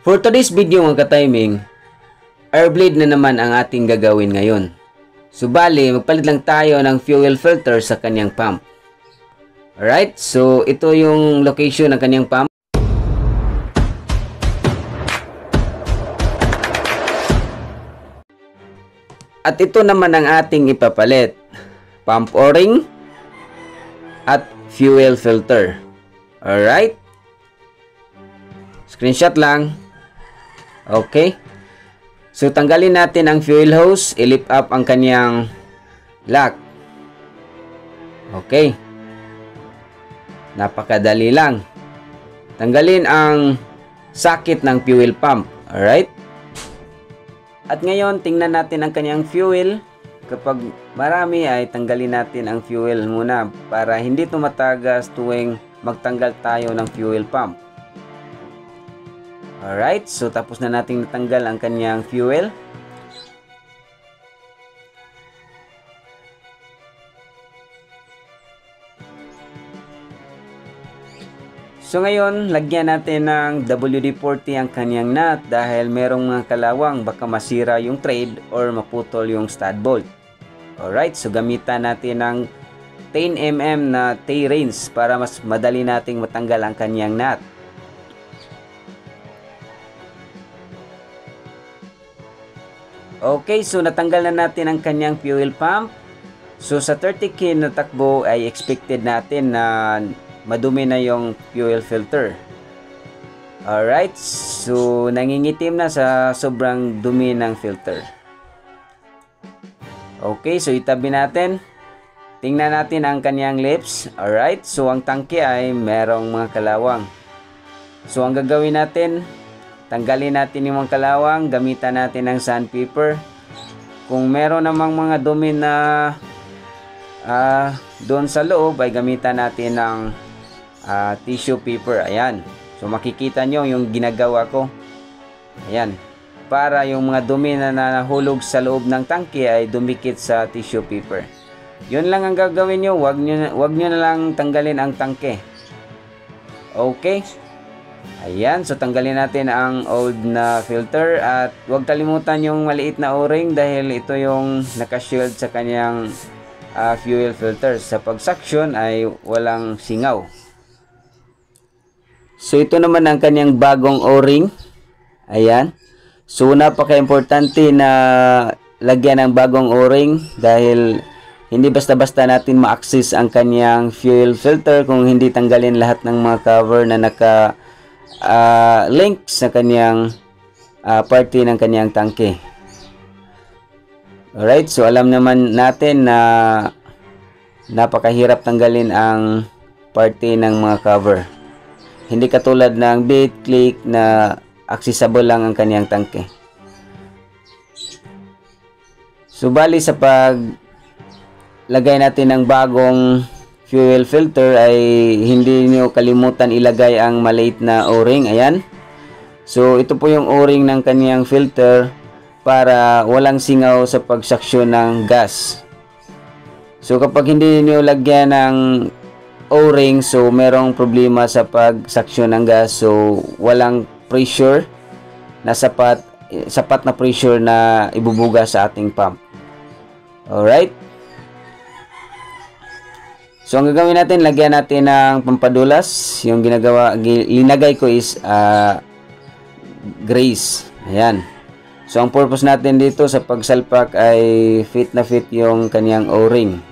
For today's video mga ka-timing, air bleed na naman ang ating gagawin ngayon. Subali, magpalit lang tayo ng fuel filter sa kanyang pump. Alright, so ito yung location ng kanyang pump. At ito naman ang ating ipapalit. Pump o-ring at fuel filter. Alright. Screenshot lang. Okay. So tanggalin natin ang fuel hose. I-lift up ang kanyang lock. Okay. Napakadali lang. Tanggalin ang socket ng fuel pump. Alright. At ngayon, tingnan natin ang kanyang fuel. Kapag marami ay tanggalin natin ang fuel muna para hindi tumatagas tuwing magtanggal tayo ng fuel pump. Alright, so tapos na nating natanggal ang kanyang fuel. So ngayon, lagyan natin ng WD-40 ang kanyang nut dahil merong mga kalawang baka masira yung thread or maputol yung stud bolt. Alright, so gamitan natin ng 10mm na T-rings para mas madali nating matanggal ang kanyang nut. Okay, so natanggal na natin ang kanyang fuel pump. So sa 30k na takbo ay expected natin na madumi na yung fuel filter. Alright, so nangingitim na sa sobrang dumi ng filter. Okay, so itabi natin. Tingnan natin ang kanyang lips. Alright, so ang tangke ay merong mga kalawang. So ang gagawin natin, tanggalin natin yung mga kalawang, gamitan natin ng sandpaper. Kung meron namang mga dumi na doon sa loob, ay gamitan natin ng tissue paper. Ayan. So makikita nyo yung ginagawa ko. Ayan. Para yung mga dumi na nahulog sa loob ng tangke ay dumikit sa tissue paper. Yun lang ang gagawin nyo. Wag nyo na lang tanggalin ang tangke. Okay. Ayan, so tanggalin natin ang old na filter at huwag kalimutan yung maliit na o-ring dahil ito yung naka-shield sa kanyang fuel filter. Sa pag-suction ay walang singaw. So ito naman ang kanyang bagong o-ring. Ayan. So napaka-importante na lagyan ng bagong o-ring dahil hindi basta-basta natin ma-access ang kanyang fuel filter kung hindi tanggalin lahat ng mga cover na naka link sa kanyang party ng kanyang tangke. Alright, so alam naman natin na napakahirap tanggalin ang party ng mga cover. Hindi katulad ng bait click na accessible lang ang kanyang tangke. So bali sa paglagay natin ng bagong fuel filter ay hindi niyo kalimutan ilagay ang maliit na o-ring. Ayan. So ito po yung o-ring ng kaniyang filter para walang singaw sa pagsaksyon ng gas. So kapag hindi niyo lagyan ng o-ring, so merong problema sa pagsaksyon ng gas. So walang pressure na sapat na pressure na ibubuga sa ating pump. Alright. So ang gagawin natin, lagyan natin ng pampadulas. Yung linagay ko is grease. Ayan. So ang purpose natin dito sa pagsalpak ay fit na fit yung kanyang o-ring.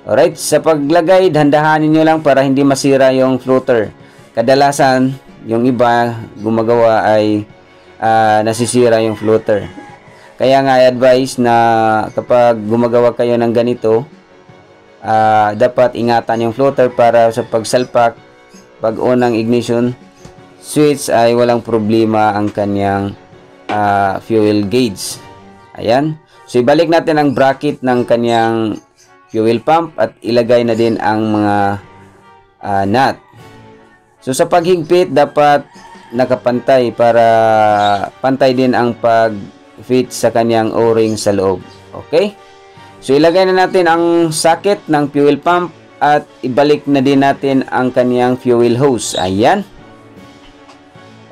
Alright, sa paglagay, dahan-dahanin nyo lang para hindi masira yung floater. Kadalasan, yung iba gumagawa ay nasisira yung floater. Kaya nga advice na kapag gumagawa kayo ng ganito, dapat ingatan yung floater para sa pagsalpak, pag unang ignition switch ay walang problema ang kanyang fuel gauge. Ayan. So ibalik natin ang bracket ng kanyang fuel pump at ilagay na din ang mga nut. So sa paghigpit dapat nakapantay para pantay din ang pag-fit sa kanyang o-ring sa loob. Okay? So ilagay na natin ang socket ng fuel pump at ibalik na din natin ang kaniyang fuel hose. Ayan.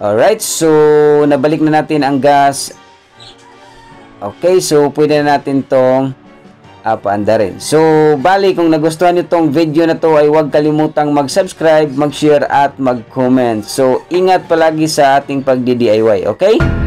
Alright, so nabalik na natin ang gas. Okay, so pwede na natin tong paanda rin. So, bali, kung nagustuhan nyo tong video na to ay huwag kalimutang mag-subscribe, mag-share at mag-comment. So, ingat palagi sa ating pagdi-DIY, okay?